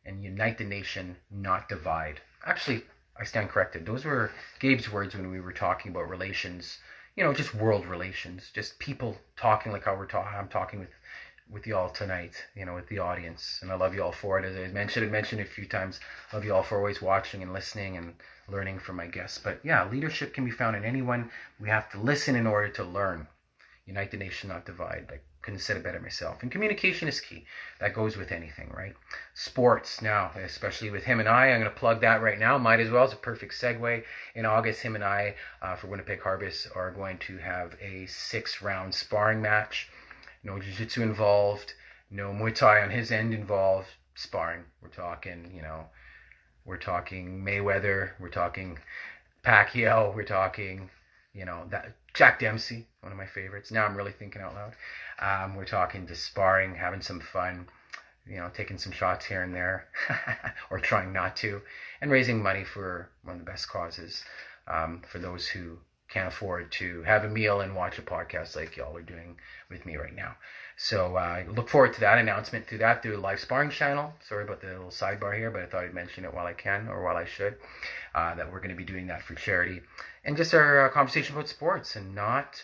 [SPEAKER 1] and unite the nation, not divide. Actually, I stand corrected. Those were Gabe's words when we were talking about relations, just world relations, just people talking like how I'm talking with you all tonight, with the audience. And I love you all for it. As I mentioned a few times, I love you all for always watching and listening and learning from my guests. But yeah, leadership can be found in anyone. We have to listen in order to learn. Unite the nation, not divide. I couldn't have said it better myself. And communication is key. That goes with anything, right? Sports now, especially with him and I'm going to plug that right now. Might as well. It's a perfect segue. In August, him and I, for Winnipeg Harvest, are going to have a 6-round sparring match. No jiu-jitsu involved, no Muay Thai on his end involved, sparring. We're talking Mayweather, we're talking Pacquiao, we're talking, that Jack Dempsey, one of my favorites. Now I'm really thinking out loud. We're talking just sparring, having some fun, taking some shots here and there, or trying not to, and raising money for one of the best causes for those who can't afford to have a meal and watch a podcast like y'all are doing with me right now. So I look forward to that announcement through the live sparring channel. Sorry about the little sidebar here, but I thought I'd mention it while I can, or while I should, that we're going to be doing that for charity. And just our conversation about sports, and not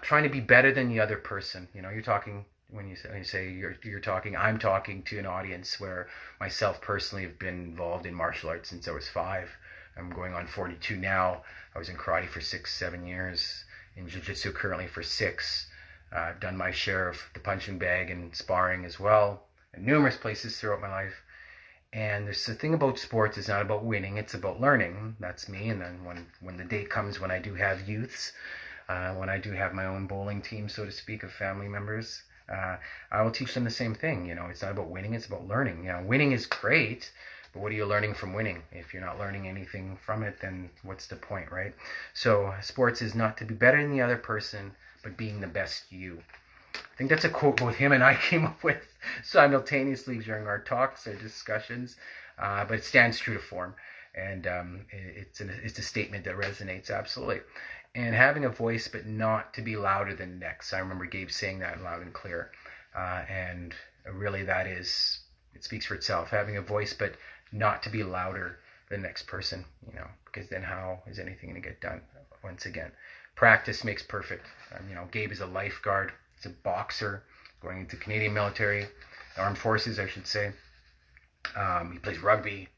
[SPEAKER 1] trying to be better than the other person. You're talking, when you say you're talking, I'm talking to an audience where myself personally have been involved in martial arts since I was 5. I'm going on 42 now. I was in karate for 6-7 years, in jiu-jitsu currently for 6. I've done my share of the punching bag and sparring as well, in numerous places throughout my life. And there's the thing about sports, it's not about winning, it's about learning. That's me. And then when the day comes when I do have youths, when I do have my own bowling team, so to speak, of family members, I will teach them the same thing. It's not about winning, it's about learning. Winning is great, but what are you learning from winning? If you're not learning anything from it, then what's the point, right? So sports is not to be better than the other person, but being the best you. I think that's a quote both him and I came up with simultaneously during our talks or discussions, but it stands true to form, and it's a statement that resonates absolutely. And having a voice, but not to be louder than next. I remember Gabe saying that loud and clear, and really it speaks for itself. Having a voice, but not to be louder than the next person, because then how is anything going to get done? Once again, practice makes perfect. Gabe is a lifeguard. He's a boxer going into Canadian military, armed forces, I should say. He plays rugby.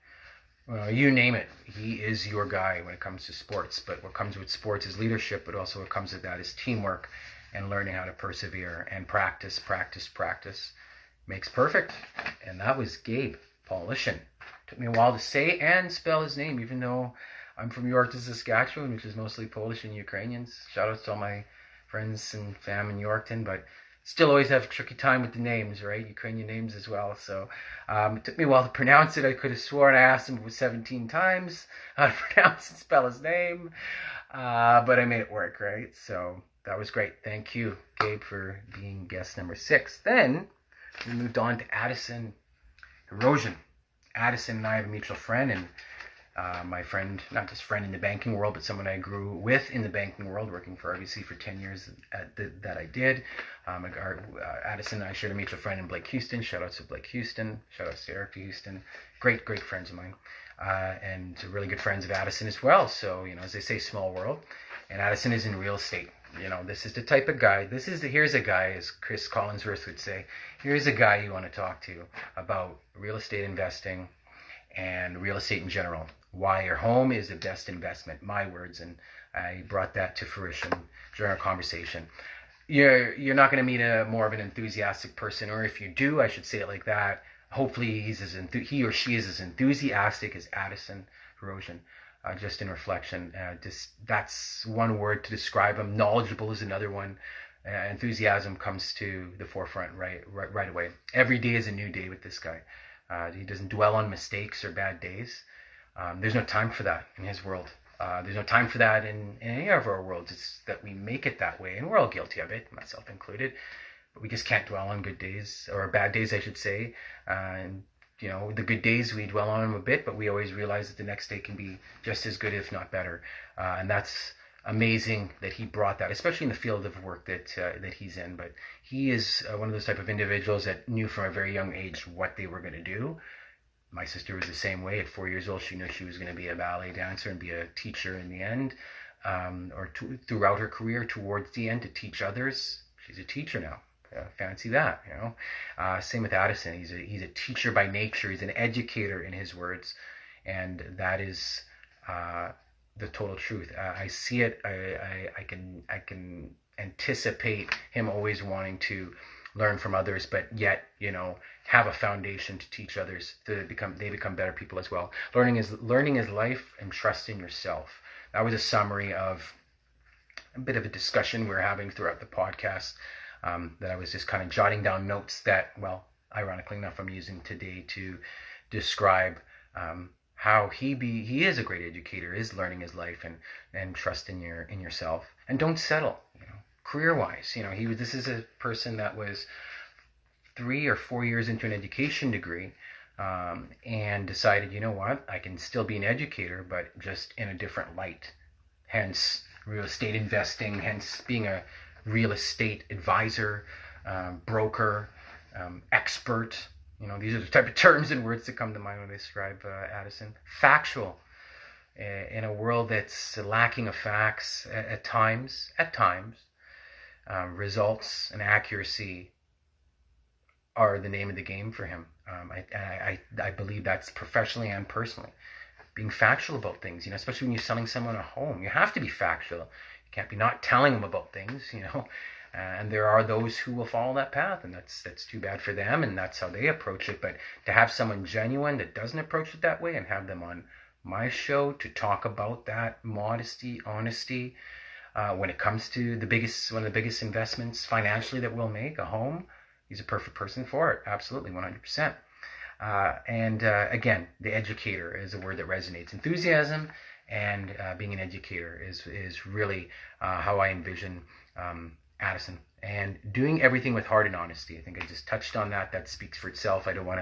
[SPEAKER 1] You name it. He is your guy when it comes to sports. But what comes with sports is leadership, but also what comes with that is teamwork and learning how to persevere and practice makes perfect. And that was Gabe Paulishin. Took me a while to say and spell his name, even though I'm from York to Saskatchewan, which is mostly Polish and Ukrainians. Shout out to all my friends and fam in Yorkton, but still always have a tricky time with the names, right? Ukrainian names as well. So it took me a while to pronounce it. I could have sworn I asked him 17 times how to pronounce and spell his name, but I made it work, right? So that was great. Thank you, Gabe, for being guest number 6. Then we moved on to Addison Erosion. Addison and I have a mutual friend, and my friend, not just friend in the banking world, but someone I grew with in the banking world, working for RBC for 10 years that I did. Addison and I shared a mutual friend in Blake Houston. Shout out to Blake Houston. Shout out to Eric Houston. Great friends of mine. And really good friends of Addison as well. So, as they say, small world. And Addison is in real estate. This is the type of guy, here's a guy, as Chris Collinsworth would say, here's a guy you want to talk to about real estate investing and real estate in general. Why your home is the best investment, my words, and I brought that to fruition during our conversation. You're not going to meet a more of an enthusiastic person, or if you do, I should say it like that. Hopefully he or she is as enthusiastic as Addison Erosion. Just in reflection, that's one word to describe him. Knowledgeable is another one. Enthusiasm comes to the forefront right away. Every day is a new day with this guy. He doesn't dwell on mistakes or bad days. There's no time for that in his world. There's no time for that in any of our worlds. It's that we make it that way, and we're all guilty of it, myself included. But we just can't dwell on good days, or bad days, I should say, and the good days we dwell on them a bit, but we always realize that the next day can be just as good, if not better. And that's amazing that he brought that, especially in the field of work that he's in. But he is one of those type of individuals that knew from a very young age what they were going to do. My sister was the same way. At 4 years old, she knew she was going to be a ballet dancer and be a teacher in the end, throughout her career, towards the end, to teach others. She's a teacher now. Fancy that, Same with Addison. He's a teacher by nature. He's an educator, in his words, and that is the total truth. I see it. I can anticipate him always wanting to learn from others, but yet have a foundation to teach others they become better people as well. Learning is life, and trust in yourself. That was a summary of a bit of a discussion we were having throughout the podcast. That I was just kind of jotting down notes that, well, ironically enough, I'm using today to describe how he is a great educator, is learning his life, and trust in yourself, and don't settle. Career-wise, this is a person that was 3 or 4 years into an education degree, and decided, what, I can still be an educator, but just in a different light. Hence, real estate investing. Hence, being a real estate advisor, broker, expert. These are the type of terms and words that come to mind when I describe Addison. Factual. In a world that's lacking of facts at times, results and accuracy are the name of the game for him. I believe that's professionally and personally. Being factual about things, especially when you're selling someone a home, you have to be factual. Can't be not telling them about things, and there are those who will follow that path, and that's too bad for them, and that's how they approach it. But to have someone genuine that doesn't approach it that way, and have them on my show to talk about that modesty, honesty, when it comes to one of the biggest investments financially that we'll make, a home, he's a perfect person for it. Absolutely, 100%. Again, the educator is a word that resonates. Enthusiasm and being an educator is really how I envision Addison, and doing everything with heart and honesty. I think I just touched on that. That speaks for itself. I don't want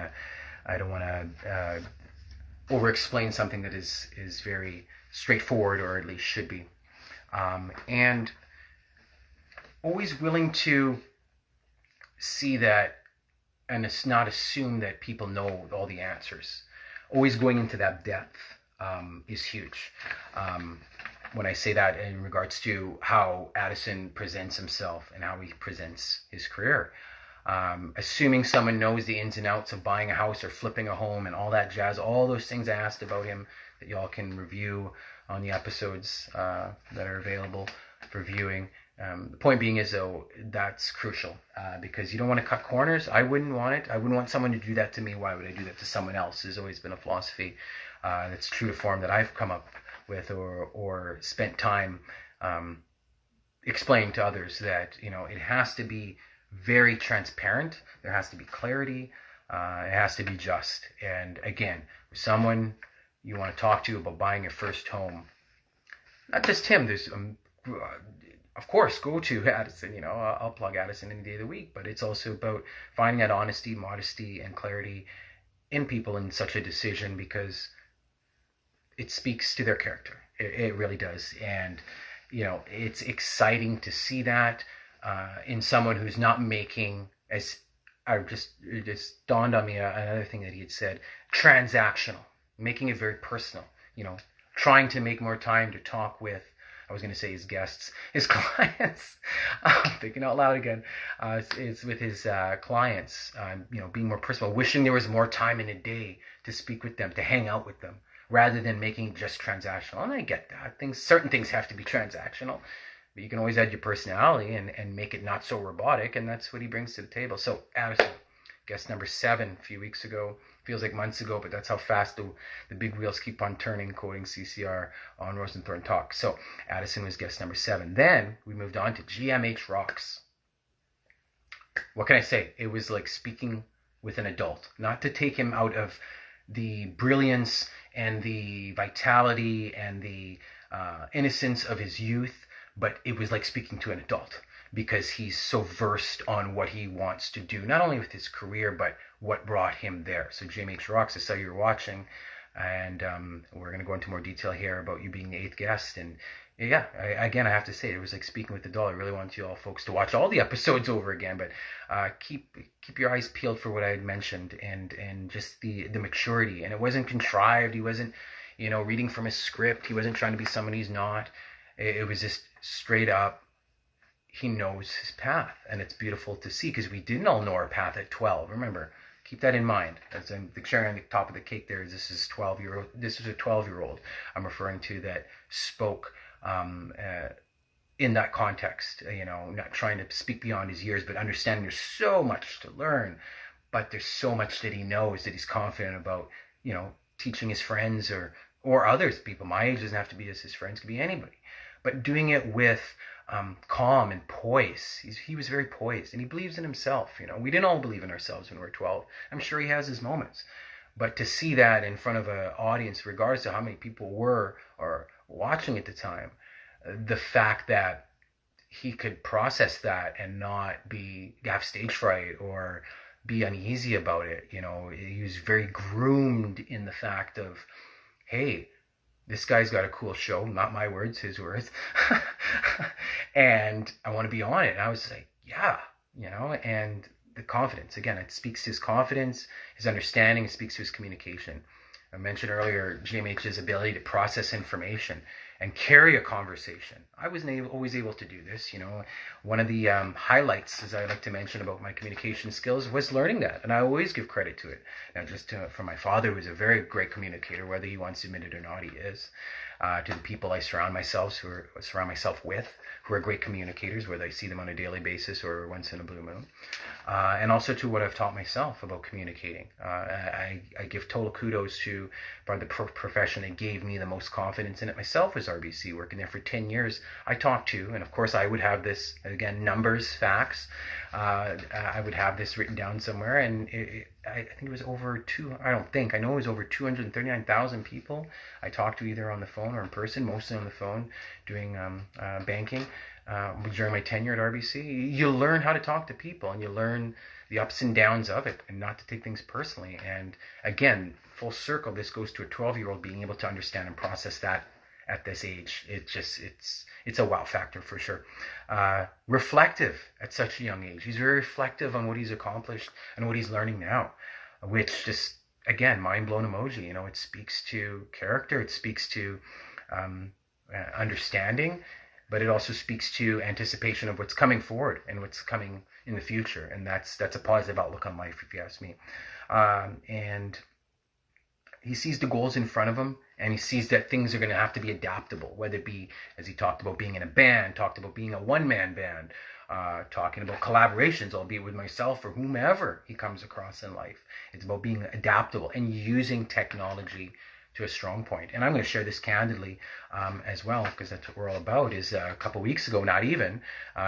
[SPEAKER 1] to over-explain something that is very straightforward, or at least should be. And always willing to see that, and it's not assume that people know all the answers. Always going into that depth is huge. When I say that in regards to how Addison presents himself and how he presents his career. Assuming someone knows the ins and outs of buying a house or flipping a home and all that jazz, all those things I asked about him that y'all can review on the episodes that are available for viewing. The point being is, though, that's crucial because you don't want to cut corners. I wouldn't want it. I wouldn't want someone to do that to me. Why would I do that to someone else? There's always been a philosophy that's true to form that I've come up with or spent time explaining to others, that it has to be very transparent. There has to be clarity. It has to be just. And again, someone you want to talk to about buying your first home, not just him. There's of course, go to Addison. I'll plug Addison any day of the week, but it's also about finding that honesty, modesty, and clarity in people in such a decision, because it speaks to their character. It really does. And it's exciting to see that in someone who's not making, as it just dawned on me, another thing that he had said, transactional, making it very personal, trying to make more time to talk with, I was going to say his guests, his clients. I'm thinking out loud again. It's with his clients, being more personal, wishing there was more time in a day to speak with them, to hang out with them, rather than making it just transactional. And I get that. Certain things have to be transactional, but you can always add your personality and make it not so robotic, and that's what he brings to the table. So Addison, guest number 7 a few weeks ago. Feels like months ago, but that's how fast the big wheels keep on turning, quoting CCR on RoseNthorn Talk. So Addison was guest number 7. Then we moved on to GMH Rocks. What can I say? It was like speaking with an adult. Not to take him out of the brilliance and the vitality and the innocence of his youth, but it was like speaking to an adult. because he's so versed on what he wants to do, not only with his career, but what brought him there. So JMH Rocks, I saw you were watching, and we're going to go into more detail here about you being the 8th guest. And yeah, again, I have to say, it was like speaking with the doll. I really want you all folks to watch all the episodes over again, but keep your eyes peeled for what I had mentioned, and just the maturity. And it wasn't contrived. He wasn't, reading from a script. He wasn't trying to be someone he's not. It was just straight up. He knows his path, and it's beautiful to see, because we didn't all know our path at 12. Remember, keep that in mind. As I'm the cherry on the top of the cake there, this is a 12-year-old I'm referring to, that spoke in that context, not trying to speak beyond his years, but understanding there's so much to learn, but there's so much that he knows, that he's confident about, teaching his friends or others, people my age. Doesn't have to be just his friends, could be anybody, but doing it with calm and poise. He was very poised, and he believes in himself. We didn't all believe in ourselves when we were 12. I'm sure he has his moments, but to see that in front of an audience, regardless of how many people were or watching at the time, the fact that he could process that and not have stage fright or be uneasy about it. He was very groomed in the fact of, hey, this guy's got a cool show, not my words, his words. And I want to be on it. And I was like, yeah, and the confidence, again, it speaks to his confidence, his understanding, it speaks to his communication. I mentioned earlier GMH's ability to process information and carry a conversation. I wasn't always able to do this. One of the highlights, as I like to mention, about my communication skills was learning that, and I always give credit to it. Now, just from my father, who is a very great communicator, whether he wants to admit it or not, he is. To the people I surround myself with, who are great communicators, whether I see them on a daily basis or once in a blue moon. And also to what I've taught myself about communicating. I give total kudos to the profession that gave me the most confidence in it myself, was RBC. Working there for 10 years, I talked to, and of course I would have this, again, numbers, facts. I would have this written down somewhere, and I think it was I know it was over 239,000 people I talked to, either on the phone or in person, mostly on the phone, doing banking. During my tenure at RBC, you learn how to talk to people, and you learn the ups and downs of it, and not to take things personally. And again, full circle, this goes to a 12-year-old being able to understand and process that at this age. It's a wow factor for sure. Reflective at such a young age. He's very reflective on what he's accomplished and what he's learning now, which just, again, mind-blown emoji. It speaks to character, it speaks to understanding, but it also speaks to anticipation of what's coming forward and what's coming in the future. And that's a positive outlook on life, if you ask me. And he sees the goals in front of him, and he sees that things are going to have to be adaptable, whether it be, as he talked about, being in a band, talked about being a one-man band, talking about collaborations, albeit with myself or whomever he comes across in life. It's about being adaptable and using technology to a strong point. And I'm going to share this candidly as well, because that's what we're all about. Is a couple weeks ago, not even,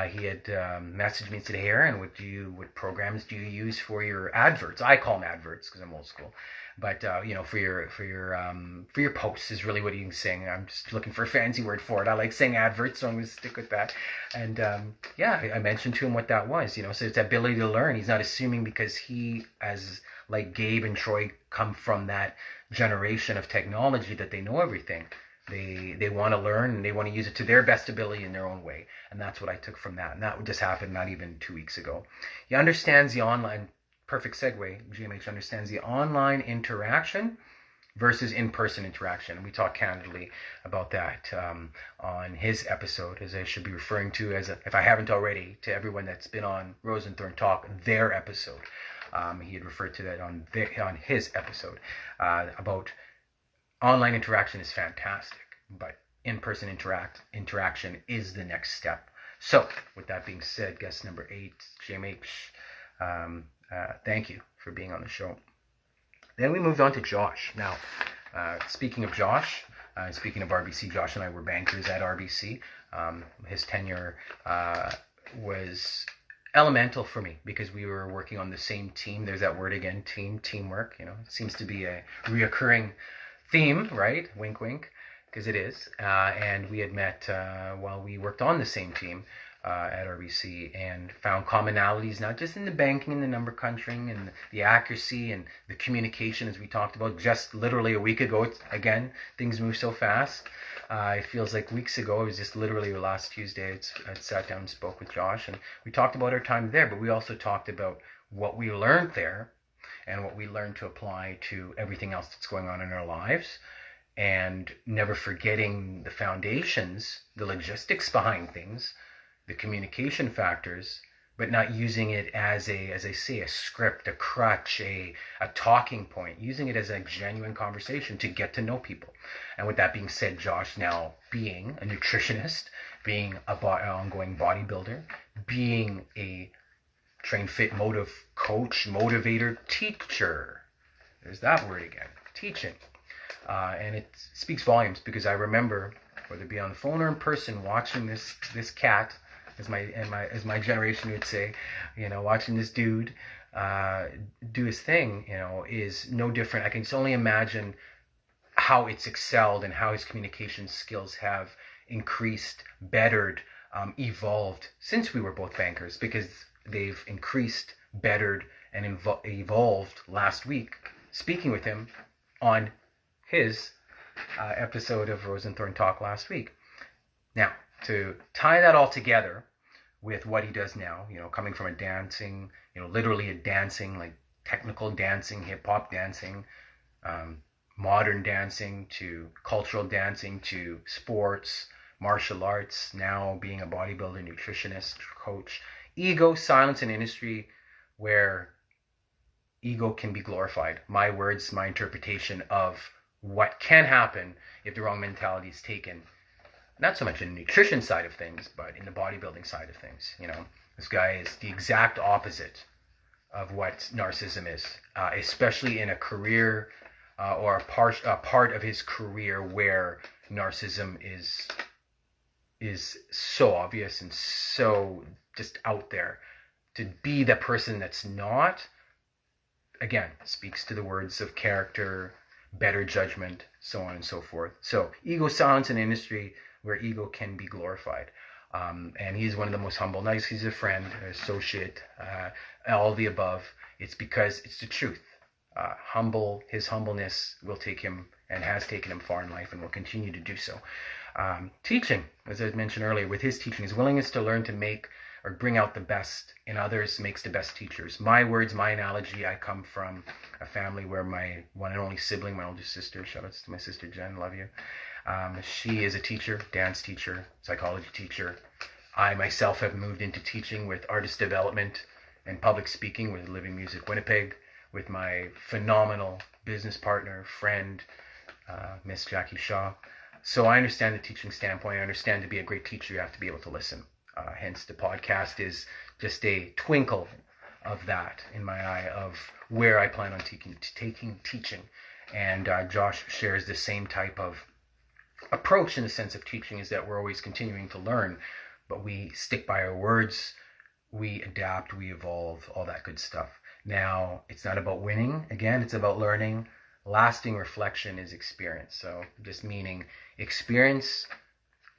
[SPEAKER 1] he had messaged me and said, "Hey, Aaron, what programs do you use for your adverts?" I call them adverts because I'm old school. But for your posts is really what he's saying. I'm just looking for a fancy word for it. I like saying adverts, so I'm going to stick with that. And I mentioned to him what that was. So it's ability to learn. He's not assuming, because he, as like Gabe and Troy, come from that generation of technology, that they know everything. They want to learn, and they want to use it to their best ability in their own way. And that's what I took from that. And that just happened not even 2 weeks ago. He understands the online. Perfect segue. GMH understands the online interaction versus in-person interaction. And we talk candidly about that on his episode, as I should be referring to, if I haven't already, to everyone that's been on RoseNthorn Talk, their episode. He had referred to that on his episode about online interaction is fantastic, but in-person interaction is the next step. So, with that being said, guest number 8, GMH, thank you for being on the show. Then we moved on to Josh. Now, speaking of Josh, speaking of RBC, Josh and I were bankers at RBC. His tenure was elemental for me, because we were working on the same team. There's that word again, teamwork. It seems to be a reoccurring theme, right? Wink, wink, because it is. And we had met while we worked on the same team. at RBC, and found commonalities not just in the banking and the number crunching and the accuracy and the communication, as we talked about just literally a week ago. Again, things move so fast. It feels like weeks ago. It was just literally last Tuesday. I sat down and spoke with Josh, and we talked about our time there, but we also talked about what we learned there and what we learned to apply to everything else that's going on in our lives, and never forgetting the foundations, the logistics behind things, the communication factors, but not using it as a script, a crutch, a talking point, using it as a genuine conversation to get to know people. And with that being said, Josh now being a nutritionist, being an ongoing bodybuilder, being a train fit motive coach, motivator, teacher. There's that word again, teaching. And it speaks volumes, because I remember, whether it be on the phone or in person, watching this cat, as my generation would say, watching this dude do his thing, is no different. I can just only imagine how it's excelled and how his communication skills have increased, bettered, evolved since we were both bankers, because they've increased, bettered, and evolved last week, speaking with him on his episode of RoseNthorn Talk last week. Now, to tie that all together with what he does now, coming from a dancing, literally a dancing, like technical dancing, hip-hop dancing, modern dancing, to cultural dancing, to sports, martial arts, now being a bodybuilder, nutritionist, coach, ego, silence, an industry where ego can be glorified. My words, my interpretation of what can happen if the wrong mentality is taken. Not so much in the nutrition side of things, but in the bodybuilding side of things. This guy is the exact opposite of what narcissism is, especially in a career or a part of his career where narcissism is so obvious and so just out there. To be the person that's not, again, speaks to the words of character, better judgment, so on and so forth. So ego, silence, an industry where ego can be glorified. And he's one of the most humble. Nice, he's a friend, an associate, all the above. It's because it's the truth. His humbleness will take him and has taken him far in life and will continue to do so. Teaching, as I mentioned earlier, with his teaching, his willingness to learn to make or bring out the best in others makes the best teachers. My words, my analogy, I come from a family where my one and only sibling, my older sister, shout outs to my sister Jen, love you. She is a teacher, dance teacher, psychology teacher. I myself have moved into teaching with artist development and public speaking with Living Music Winnipeg, with my phenomenal business partner, friend, Miss Jackie Shaw. So I understand the teaching standpoint. I understand to be a great teacher, you have to be able to listen. Hence, the podcast is just a twinkle of that in my eye of where I plan on taking teaching. And Josh shares the same type of approach in the sense of teaching, is that we're always continuing to learn, but we stick by our words, we adapt, we evolve, all that good stuff. Now, it's not about winning. Again, it's about learning. Lasting reflection is experience. So just meaning experience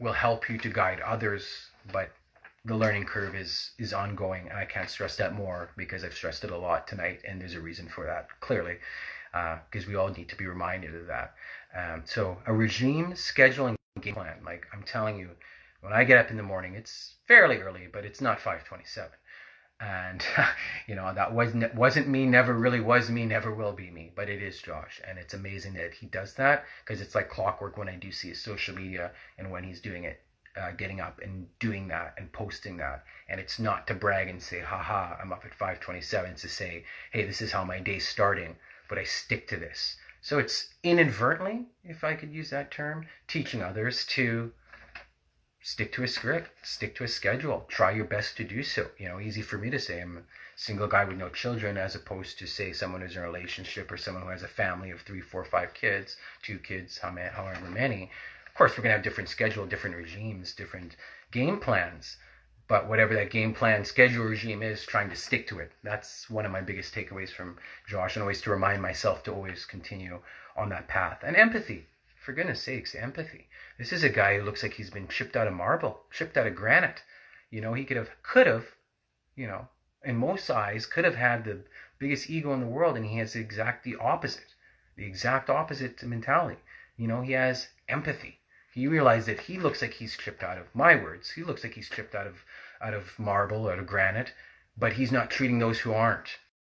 [SPEAKER 1] will help you to guide others, but the learning curve is ongoing, and I can't stress that more because I've stressed it a lot tonight, and there's a reason for that, clearly, because we all need to be reminded of that. So a regime, scheduling, game plan. Like I'm telling you, when I get up in the morning, it's fairly early, but it's not 5:27. And, that wasn't me, never really was me, never will be me, but it is Josh. And it's amazing that he does that, because it's like clockwork when I do see his social media and when he's doing it, getting up and doing that and posting that. And it's not to brag and say, haha, I'm up at 5:27. It's to say, hey, this is how my day's starting, but I stick to this. So it's inadvertently, if I could use that term, teaching others to stick to a script, stick to a schedule, try your best to do so. Easy for me to say I'm a single guy with no children, as opposed to, say, someone who's in a relationship or someone who has a family of 3, 4, 5 kids, 2 kids, however many. Of course, we're going to have different schedule, different regimes, different game plans. But whatever that game plan, schedule, regime is, trying to stick to it. That's one of my biggest takeaways from Josh, and always to remind myself to always continue on that path. And empathy. For goodness sakes, empathy. This is a guy who looks like he's been chipped out of marble, chipped out of granite. He could have, in most eyes, could have had the biggest ego in the world, and he has the exact opposite mentality. He has empathy. He realized that he looks like he's chipped out of, my words, he looks like he's chipped out of marble, out of granite, but he's not treating those who aren't.